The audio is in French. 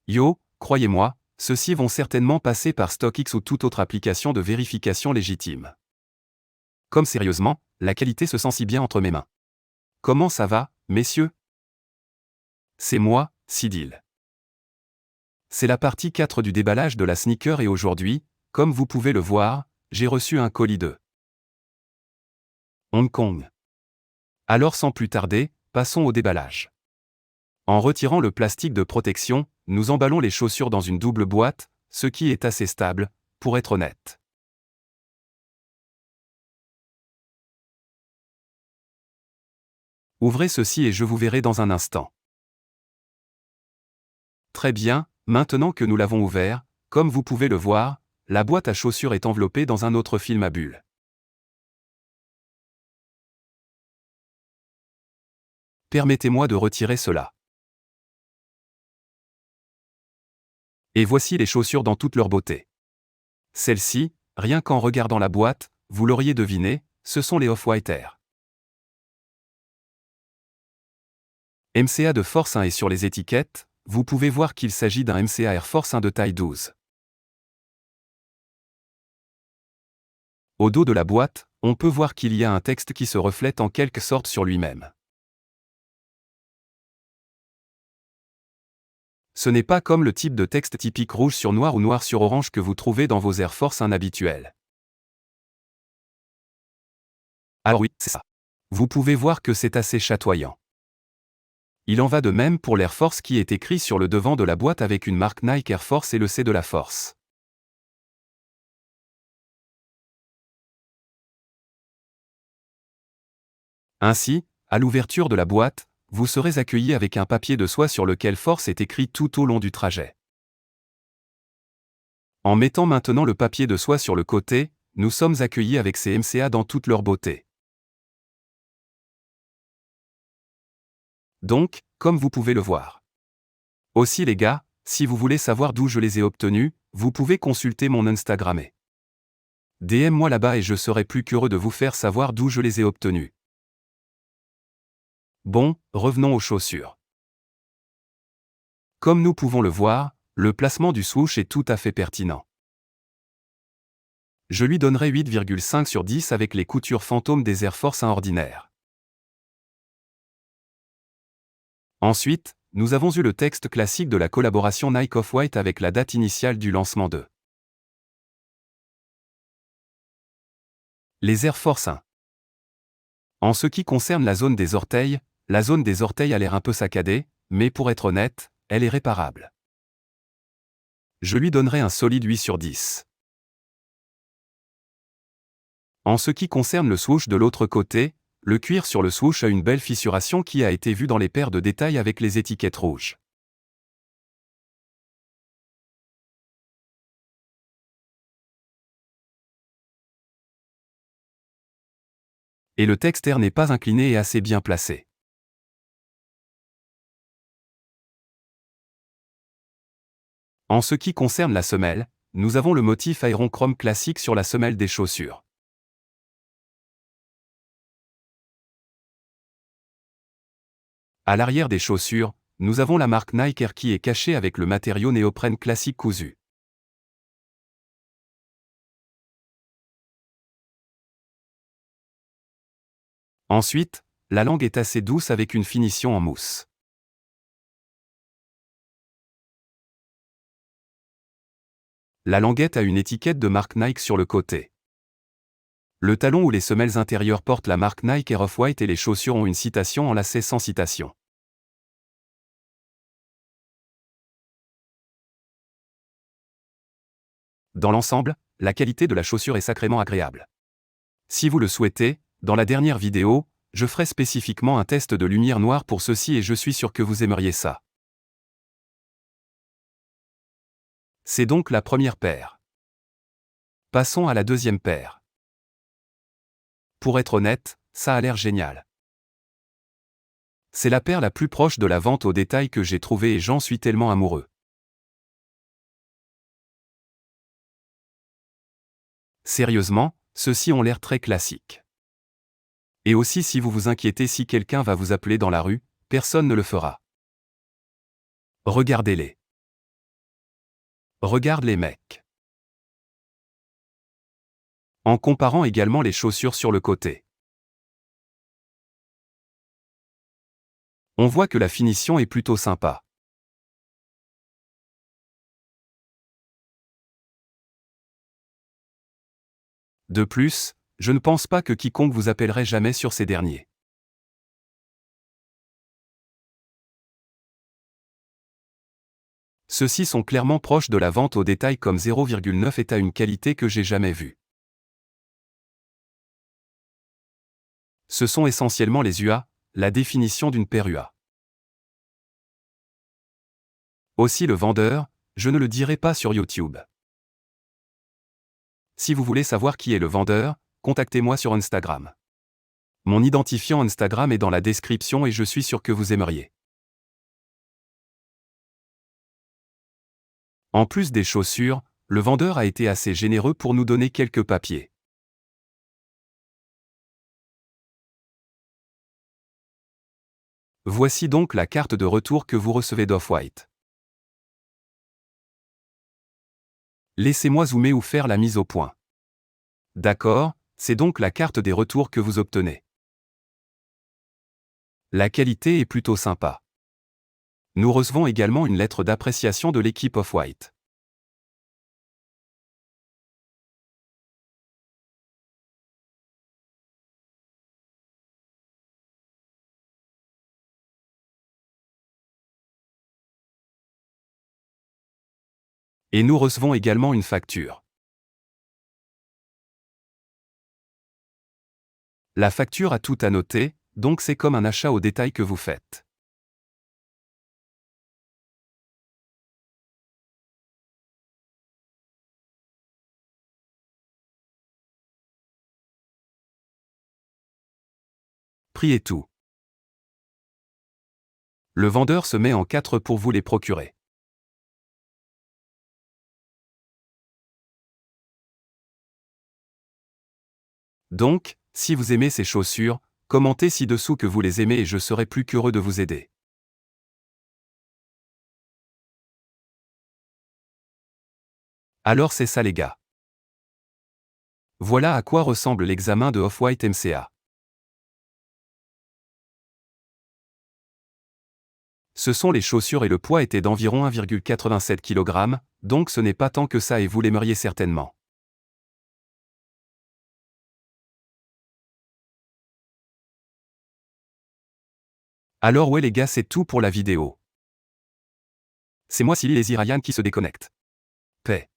Yo, croyez-moi, ceux-ci vont certainement passer par StockX ou toute autre application de vérification légitime. Comme sérieusement, la qualité se sent si bien entre mes mains. Comment ça va, messieurs? C'est moi, Cydil. C'est la partie 4 du déballage de la sneaker et aujourd'hui, comme vous pouvez le voir, j'ai reçu un colis de Hong Kong. Alors sans plus tarder, passons au déballage. En retirant le plastique de protection, nous emballons les chaussures dans une double boîte, ce qui est assez stable, pour être honnête. Ouvrez ceci et je vous verrai dans un instant. Très bien, maintenant que nous l'avons ouvert, comme vous pouvez le voir, la boîte à chaussures est enveloppée dans un autre film à bulles. Permettez-moi de retirer cela. Et voici les chaussures dans toute leur beauté. Celles-ci, rien qu'en regardant la boîte, vous l'auriez deviné, ce sont les Off-White Air. MCA de Force 1 et sur les étiquettes, vous pouvez voir qu'il s'agit d'un MCA Air Force 1 de taille 12. Au dos de la boîte, on peut voir qu'il y a un texte qui se reflète en quelque sorte sur lui-même. Ce n'est pas comme le type de texte typique rouge sur noir ou noir sur orange que vous trouvez dans vos Air Force 1 habituels. Ah oui, c'est ça. Vous pouvez voir que c'est assez chatoyant. Il en va de même pour l'Air Force qui est écrit sur le devant de la boîte avec une marque Nike Air Force et le C de la Force. Ainsi, à l'ouverture de la boîte, vous serez accueilli avec un papier de soie sur lequel Force est écrit tout au long du trajet. En mettant maintenant le papier de soie sur le côté, nous sommes accueillis avec ces MCA dans toute leur beauté. Donc, comme vous pouvez le voir. Aussi les gars, si vous voulez savoir d'où je les ai obtenus, vous pouvez consulter mon Instagrammé. DM-moi là-bas et je serai plus qu'heureux de vous faire savoir d'où je les ai obtenus. Bon, revenons aux chaussures. Comme nous pouvons le voir, le placement du swoosh est tout à fait pertinent. Je lui donnerai 8,5 sur 10 avec les coutures fantômes des Air Force 1 ordinaires. Ensuite, nous avons eu le texte classique de la collaboration Nike Off-White avec la date initiale du lancement de les Air Force 1. En ce qui concerne la zone des orteils a l'air un peu saccadée, mais pour être honnête, elle est réparable. Je lui donnerai un solide 8 sur 10. En ce qui concerne le swoosh de l'autre côté, le cuir sur le swoosh a une belle fissuration qui a été vue dans les paires de détails avec les étiquettes rouges. Et le texte Air n'est pas incliné et assez bien placé. En ce qui concerne la semelle, nous avons le motif Aeron Chrome classique sur la semelle des chaussures. À l'arrière des chaussures, nous avons la marque Nike Air qui est cachée avec le matériau néoprène classique cousu. Ensuite, la langue est assez douce avec une finition en mousse. La languette a une étiquette de marque Nike sur le côté. Le talon ou les semelles intérieures portent la marque Nike Air Off-White et les chaussures ont une citation en lacet sans citation. Dans l'ensemble, la qualité de la chaussure est sacrément agréable. Si vous le souhaitez, dans la dernière vidéo, je ferai spécifiquement un test de lumière noire pour ceci et je suis sûr que vous aimeriez ça. C'est donc la première paire. Passons à la deuxième paire. Pour être honnête, ça a l'air génial. C'est la paire la plus proche de la vente au détail que j'ai trouvée et j'en suis tellement amoureux. Sérieusement, ceux-ci ont l'air très classiques. Et aussi si vous vous inquiétez si quelqu'un va vous appeler dans la rue, personne ne le fera. Regardez-les. Regarde les mecs. En comparant également les chaussures sur le côté. On voit que la finition est plutôt sympa. De plus, je ne pense pas que quiconque vous appellerait jamais sur ces derniers. Ceux-ci sont clairement proches de la vente au détail comme 0,9 est à une qualité que j'ai jamais vue. Ce sont essentiellement les UA, la définition d'une paire UA. Aussi le vendeur, je ne le dirai pas sur YouTube. Si vous voulez savoir qui est le vendeur, contactez-moi sur Instagram. Mon identifiant Instagram est dans la description et je suis sûr que vous aimeriez. En plus des chaussures, le vendeur a été assez généreux pour nous donner quelques papiers. Voici donc la carte de retour que vous recevez d'Off-White. Laissez-moi zoomer ou faire la mise au point. D'accord, c'est donc la carte des retours que vous obtenez. La qualité est plutôt sympa. Nous recevons également une lettre d'appréciation de l'équipe Off-White. Et nous recevons également une facture. La facture a tout à noter, donc c'est comme un achat au détail que vous faites. Prix et tout. Le vendeur se met en 4 pour vous les procurer. Donc, si vous aimez ces chaussures, commentez ci-dessous que vous les aimez et je serai plus qu'heureux de vous aider. Alors c'est ça les gars. Voilà à quoi ressemble l'examen de Off-White MCA. Ce sont les chaussures et le poids était d'environ 1,87 kg, donc ce n'est pas tant que ça et vous l'aimeriez certainement. Alors ouais les gars c'est tout pour la vidéo. C'est moi Silly Lazy Ryan qui se déconnecte. Paix.